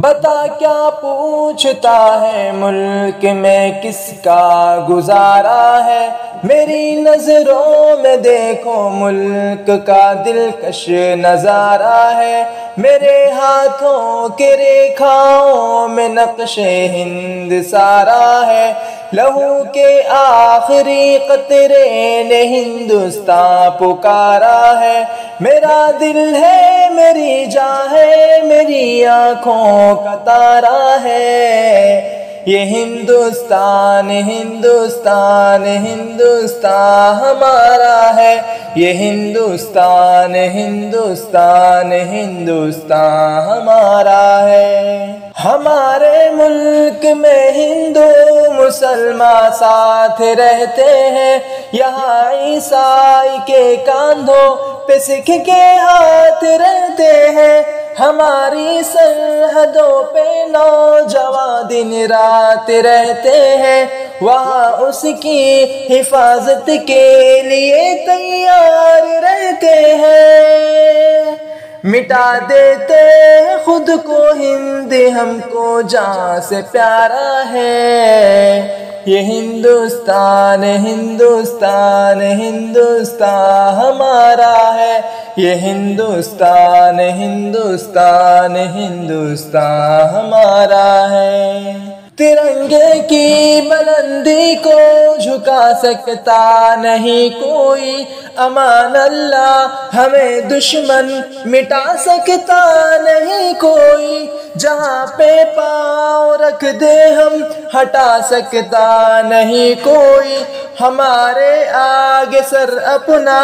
بتا کیا پوچھتا ہے ملک میں کس کا گزارا ہے، میری نظروں میں دیکھو ملک کا دلکش نظارہ ہے، میرے ہاتھوں کے ریکھاؤں میں نقش ہند سارا ہے، لہو کے آخری قطرے نے ہندوستان پکارا ہے، میرا دل ہے میری جان ہے میری آنکھوں کا تارا ہے، یہ ہندوستان ہندوستان ہندوستان ہمارا ہے، یہ ہندوستان ہندوستان ہندوستان ہمارا ہے۔ ہمارے ملک میں ہندو مسلمان ساتھ رہتے ہیں، یہاں عیسائی کے کاندھوں پہ سکھ کے ہاتھ رہتے ہیں، ہماری سرحدوں پہ نوجوان دن رات رہتے ہیں، وہاں اس کی حفاظت کے لیے تیار رہتے ہیں، مٹا دیتے ہیں خود کو ہند ہم کو جان سے پیارا ہے، یہ ہندوستان ہندوستان ہندوستان ہمارا ہے، یہ ہندوستان ہندوستان ہندوستان ہمارا ہے۔ ترنگے کی بلندی کو جھکا سکتا نہیں کوئی، امان اللہ ہمیں دشمن مٹا سکتا نہیں کوئی، جہاں پہ پاؤں رکھ دے ہم ہٹا سکتا نہیں کوئی، ہمارے آگے سر اپنا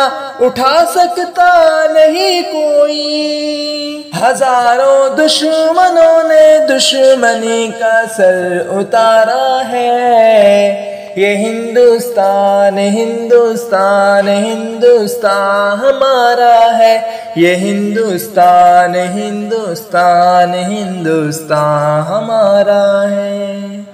اٹھا سکتا نہیں کوئی، ہزاروں دشمنوں نے دشمنی کا سر اتارا ہے، یہ ہندوستان ہندوستان ہندوستان ہمارا ہے، یہ ہندوستان ہندوستان ہندوستان ہمارا ہے۔